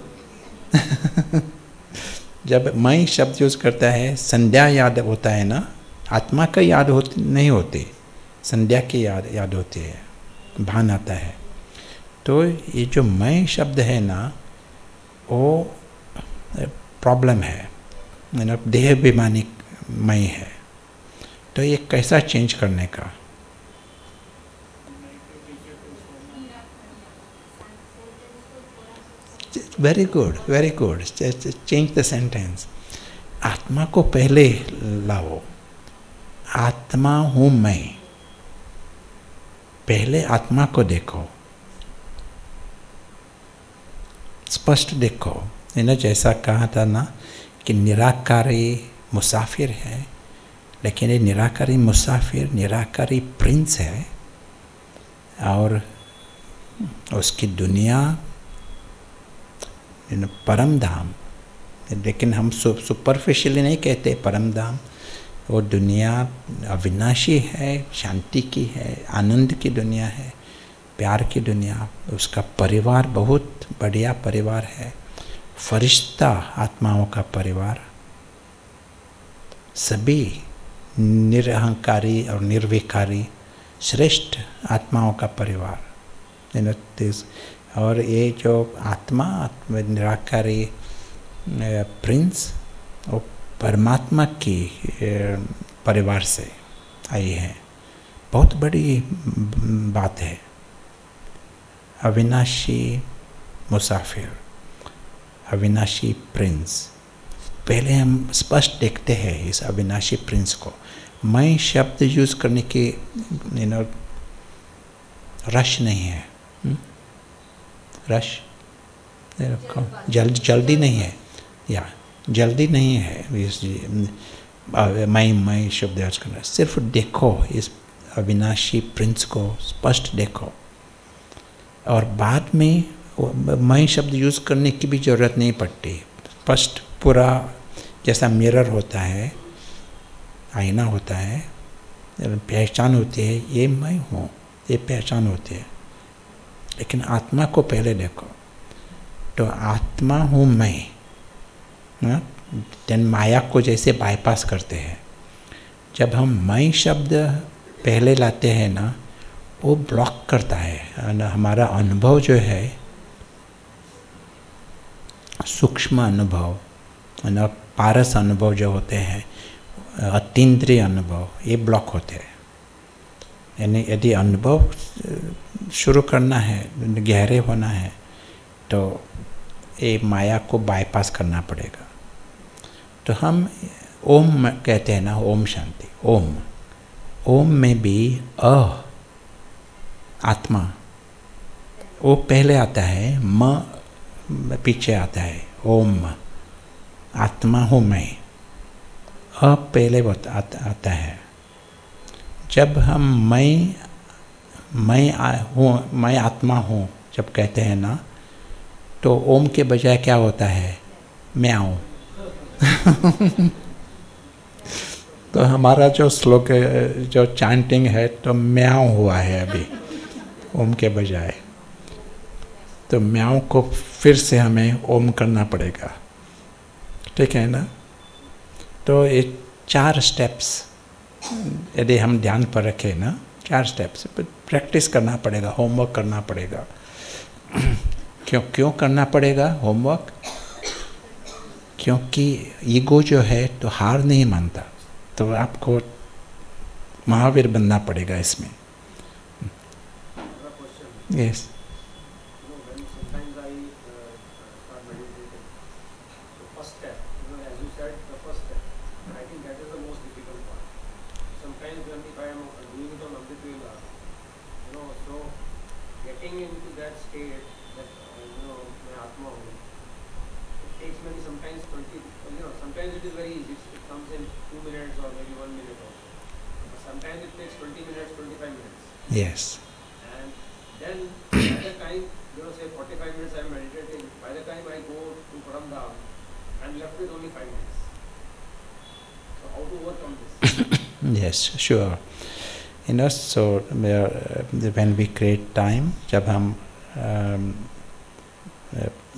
जब मैं शब्द यूज़ करता है, संध्या याद होता है ना, आत्मा का याद नहीं होती, संध्या की याद होती है, भान आता है। तो ये जो मैं शब्द है ना, वो प्रॉब्लम है, देह अभिमानी मैं है। तो ये कैसा चेंज करने का? Very good, change the sentence. आत्मा को पहले लाओ, आत्मा हूँ मैं, पहले आत्मा को देखो, स्पष्ट देखो। मैंने जैसा कहा था ना कि निराकारी मुसाफिर है, लेकिन ये निराकारी मुसाफिर निराकारी प्रिंस है, और उसकी दुनिया परम धाम। लेकिन हम सुपरफिशियली नहीं कहते परम धाम, वो दुनिया अविनाशी है, शांति की है, आनंद की दुनिया है, प्यार की दुनिया। उसका परिवार बहुत बढ़िया परिवार है, फरिश्ता आत्माओं का परिवार, सभी निरहंकारी और निर्विकारी श्रेष्ठ आत्माओं का परिवार। और ये जो आत्मा निराकारी प्रिंस, वो परमात्मा की परिवार से आई है। बहुत बड़ी बात है। अविनाशी मुसाफिर, अविनाशी प्रिंस। पहले हम स्पष्ट देखते हैं इस अविनाशी प्रिंस को। मैं शब्द यूज़ करने की रश नहीं है, रश जल्दी नहीं है, या जल्दी नहीं है मैं शब्द यूज करना। सिर्फ देखो इस अविनाशी प्रिंस को, स्पष्ट देखो, और बाद में मैं शब्द यूज़ करने की भी ज़रूरत नहीं पड़ती। स्पष्ट पूरा जैसा मिरर होता है, आईना होता है, पहचान होती है, ये मैं हूँ, ये पहचान होती है। लेकिन आत्मा को पहले देखो, तो आत्मा हूँ मैं। देन माया को जैसे बाईपास करते हैं। जब हम मैं शब्द पहले लाते हैं ना, वो ब्लॉक करता है हमारा अनुभव जो है, सूक्ष्म अनुभव और पारस अनुभव जो होते हैं, अतीन्द्रिय अनुभव, ये ब्लॉक होते हैं। यानी यदि अनुभव शुरू करना है, गहरे होना है, तो ये माया को बाईपास करना पड़ेगा। तो हम ओम कहते हैं ना, ओम शांति, ओम। ओम में भी आत्मा, वो पहले आता है, म पीछे आता है। ओम आत्मा हूँ मैं, पहले आता है। जब हम मैं आत्मा हूँ जब कहते हैं ना, तो ओम के बजाय क्या होता है, म्याऊं। तो हमारा जो श्लोक जो चैंटिंग है, तो म्याऊं हुआ है अभी ओम के बजाय। तो म्याऊं को फिर से हमें ओम करना पड़ेगा, ठीक है ना। तो ये 4 स्टेप्स यदि हम ध्यान पर रखें ना, 4 स्टेप्स प्रैक्टिस करना पड़ेगा, होमवर्क करना पड़ेगा। क्यों करना पड़ेगा होमवर्क? क्योंकि ईगो जो है तो हार नहीं मानता, तो आपको महावीर बनना पड़ेगा इसमें। Yes. Yes. And then by the time, say 45 minutes I am meditating, by the time I go to Paramdham, I am left with only 5 minutes. So how to overcome this? Yes, sure. You know, so when we create time, जब हम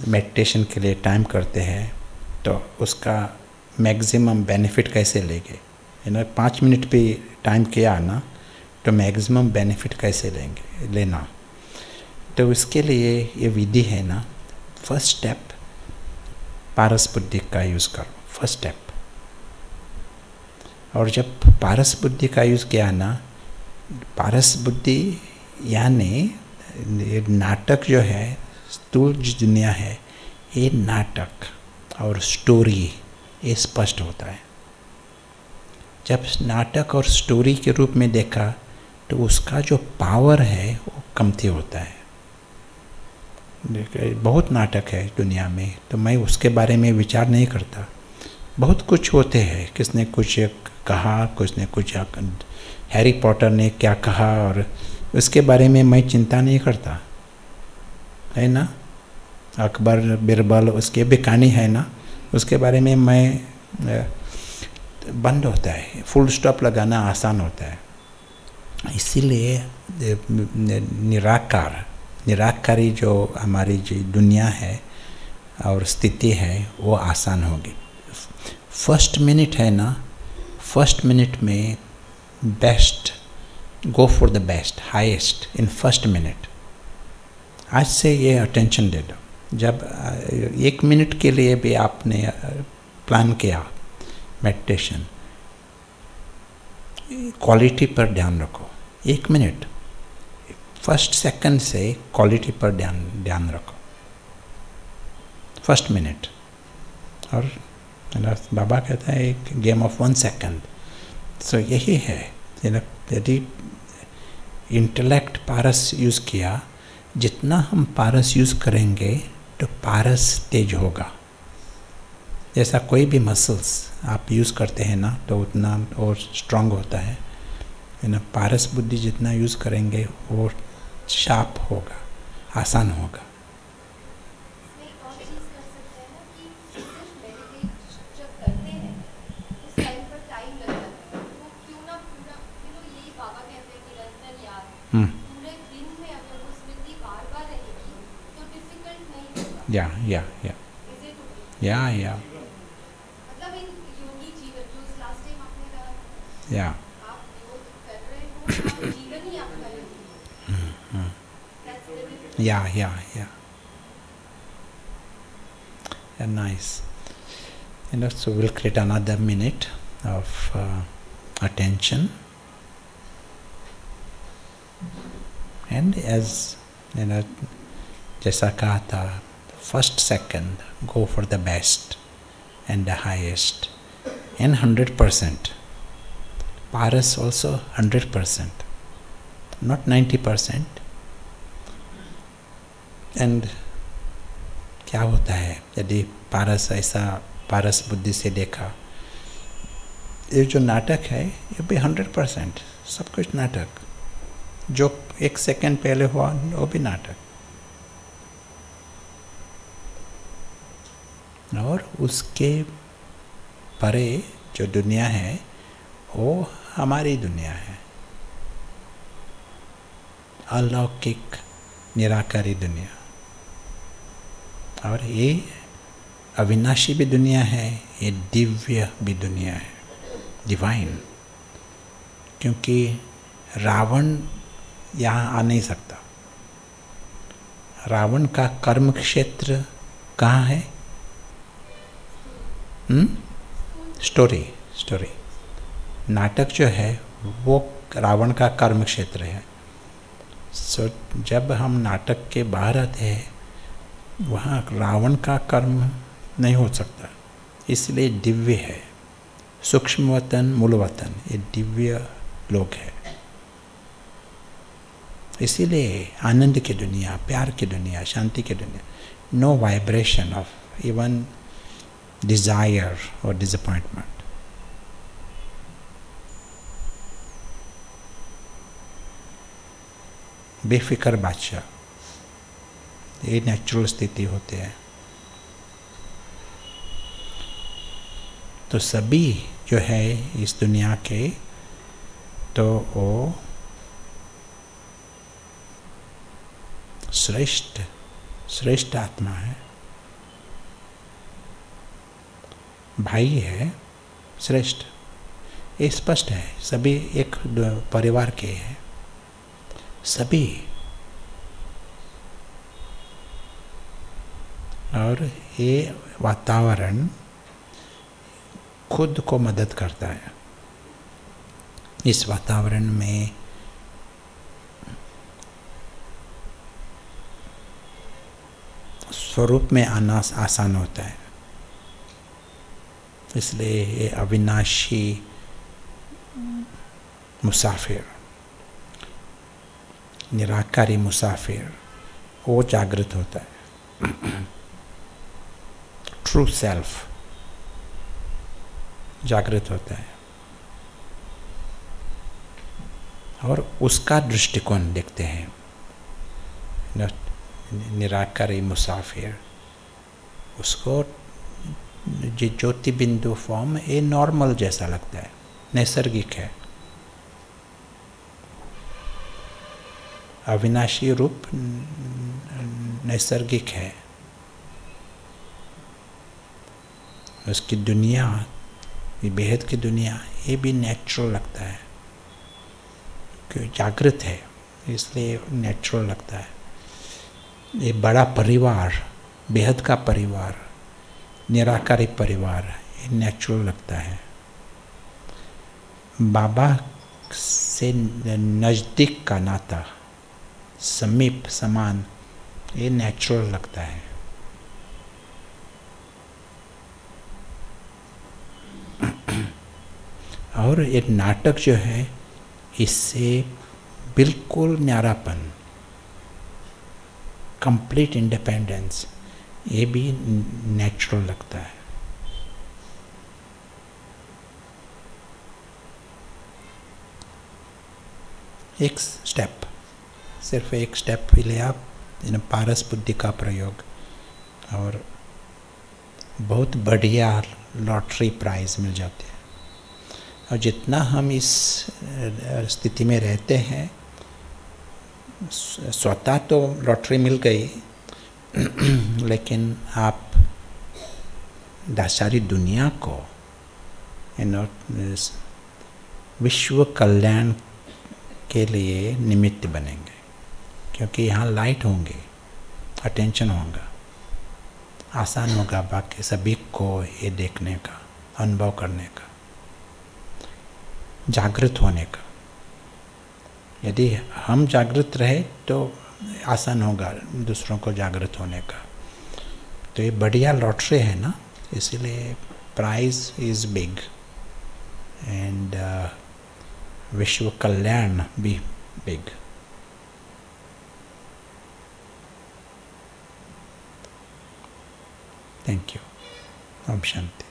meditation के लिए time करते हैं, तो उसका maximum benefit कैसे लेंगे? यू नो, 5 मिनट भी टाइम किया ना, तो मैक्सिमम बेनिफिट कैसे लेना? तो इसके लिए ये विधि है ना, फर्स्ट स्टेप पारस बुद्धि का यूज़ करो, फर्स्ट स्टेप। और जब पारस बुद्धि का यूज़ किया ना, पारस बुद्धि यानी ये नाटक जो है, स्थूल जो दुनिया है, ये नाटक और स्टोरी ये स्पष्ट होता है। जब नाटक और स्टोरी के रूप में देखा, तो उसका जो पावर है वो कमती होता है। बहुत नाटक है दुनिया में, तो मैं उसके बारे में विचार नहीं करता। बहुत कुछ होते हैं, किसने कुछ कहा, किसने कुछ, हैरी पॉटर ने क्या कहा, और उसके बारे में मैं चिंता नहीं करता, है ना। अकबर बिरबल, उसके भी कहानी है ना, उसके बारे में मैं बंद होता है, फुल स्टॉप लगाना आसान होता है। इसीलिए निराकारी जो हमारी जो दुनिया है और स्थिति है, वो आसान होगी। फर्स्ट मिनट है ना, फर्स्ट मिनट में best, go for the best, highest in first minute. आज से ये अटेंशन दे दो। जब 1 मिनट के लिए भी आपने प्लान किया मेडिटेशन, क्वालिटी पर ध्यान रखो। 1 मिनट, फर्स्ट सेकंड से क्वालिटी पर ध्यान रखो, फर्स्ट मिनट। और बाबा कहता है एक गेम ऑफ 1 सेकंड। सो यही है, यदि इंटेलेक्ट पारस यूज़ किया, जितना हम पारस यूज़ करेंगे तो पारस तेज होगा। जैसा कोई भी मसल्स आप यूज़ करते हैं ना, तो उतना और स्ट्रांग होता है ना। पारस बुद्धि जितना यूज़ करेंगे वो शार्प होगा, आसान होगा। या मतलब इन योगी जीवन जो लास्ट टाइम आपने कहा, या आप योग कर रहे हो, जीवन ही आपका योगी है। Yeah. Nice. So we'll create another minute of attention. And as जैसा कहा था, first second go for the best and the highest and 100%. Paras also 100%, not 90%. And क्या होता है यदि पारस बुद्धि से देखा, ये जो नाटक है ये भी 100%, सब कुछ नाटक, जो 1 सेकंड पहले हुआ वो भी नाटक, और उसके परे जो दुनिया है वो हमारी दुनिया है, अलौकिक निराकारी दुनिया। और ये अविनाशी भी दुनिया है, ये दिव्य भी दुनिया है, डिवाइन। क्योंकि रावण यहाँ आ नहीं सकता। रावण का कर्म क्षेत्र कहाँ है? स्टोरी। नाटक जो है वो रावण का कर्म क्षेत्र है। सो जब हम नाटक के बाहर आते हैं वहाँ रावण का कर्म नहीं हो सकता, इसलिए दिव्य है। सूक्ष्म वतन, मूल वतन, ये दिव्य लोक है। इसीलिए आनंद की दुनिया, प्यार की दुनिया, शांति की दुनिया, no vibration of even desire और डिसअपॉइंटमेंट। बेफिक्र बादशाह, ये नेचुरल स्थिति होती है। तो सभी जो है इस दुनिया के, तो वो श्रेष्ठ आत्मा है, भाई है, श्रेष्ठ, ये स्पष्ट है। सभी एक परिवार के हैं, सभी। और ये वातावरण खुद को मदद करता है। इस वातावरण में स्वरूप में आना आसान होता है। इसलिए ये अविनाशी मुसाफिर, निराकारी मुसाफिर, वो जागृत होता है। ट्रू सेल्फ जागृत होता है और उसका दृष्टिकोण देखते हैं। निराकारी मुसाफिर, उसको जो ज्योति बिंदु फॉर्म ये नॉर्मल जैसा लगता है, नैसर्गिक है। अविनाशी रूप नैसर्गिक है। उसकी दुनिया, ये बेहद की दुनिया, ये भी नेचुरल लगता है, क्योंकि जागृत है इसलिए नेचुरल लगता है। ये बड़ा परिवार, बेहद का परिवार, निराकारी परिवार, ये नेचुरल लगता है। बाबा से नज़दीक का नाता, समीप, समान, ये नेचुरल लगता है। और एक नाटक जो है, इससे बिल्कुल न्यारापन, कंप्लीट इंडिपेंडेंस, ये भी नेचुरल लगता है। एक स्टेप, सिर्फ एक स्टेप ही ले आप, पारस बुद्धि का प्रयोग, और बहुत बढ़िया लॉटरी प्राइज मिल जाती है। और जितना हम इस स्थिति में रहते हैं, स्वतः तो लॉटरी मिल गई, लेकिन आप सारी दुनिया को विश्व कल्याण के लिए निमित्त बनेंगे, क्योंकि यहाँ लाइट होंगे, अटेंशन होगा, आसान होगा बाकी सभी को ये देखने का, अनुभव करने का, जागृत होने का। यदि हम जागृत रहे तो आसान होगा दूसरों को जागृत होने का। तो ये बढ़िया लॉटरी है ना, इसीलिए प्राइज इज़ बिग एंड विश्व कल्याण भी बिग। Thank you. ओम शांति।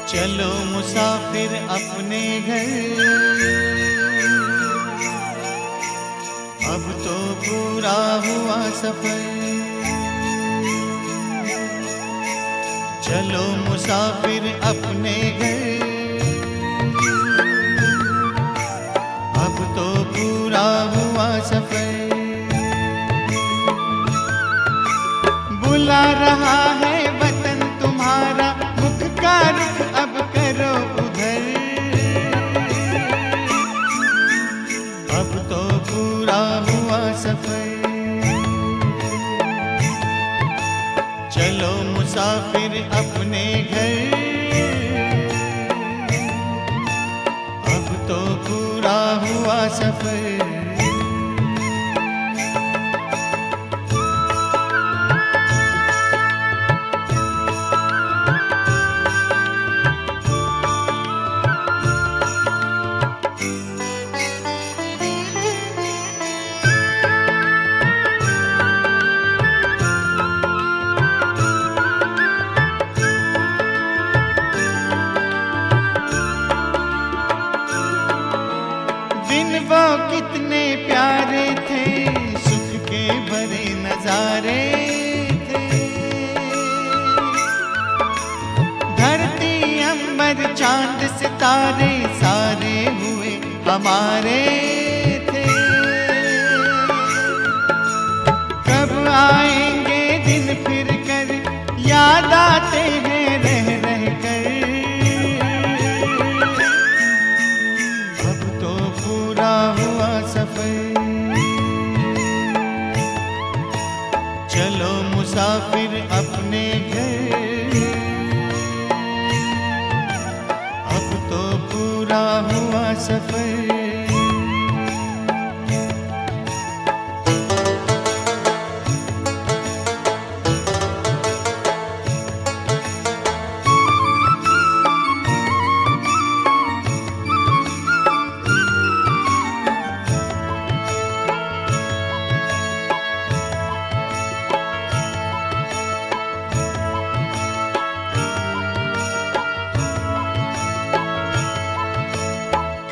चलो मुसाफिर अपने घर, अब तो पूरा हुआ सफर। चलो मुसाफिर अपने घर, अब तो पूरा हुआ सफर। बुला रहा है वतन तुम्हारा, मुख का रुख अब करो उधर। अब तो पूरा हुआ सफर। चलो मुसाफिर अपने घर, अब तो पूरा हुआ सफर। कितने प्यारे थे, सुख के भरे नजारे थे। धरती अंबर चांद सितारे सारे हुए हमारे थे। कब आएंगे दिन फिर कर, याद आते हैं रह रह कर। अब तो पूरा हुआ सफर। चलो मुसाफिर अपने घर, अब तो पूरा हुआ सफर।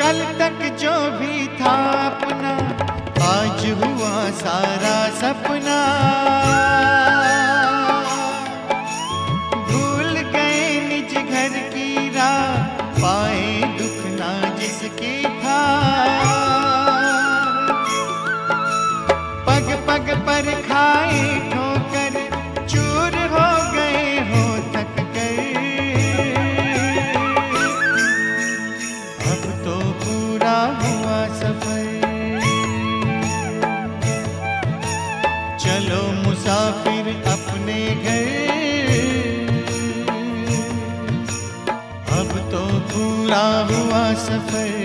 कल तक जो भी था अपना, आज हुआ सारा सपना। भूल गए निज घर की राह, पाए दुख ना जिसकी था। पग पग पर खाए ठोकर, चूर हो गए हो थक कर। अब तो पूरा हुआ सफर। चलो मुसाफिर अपने घर, अब तो पूरा हुआ सफर।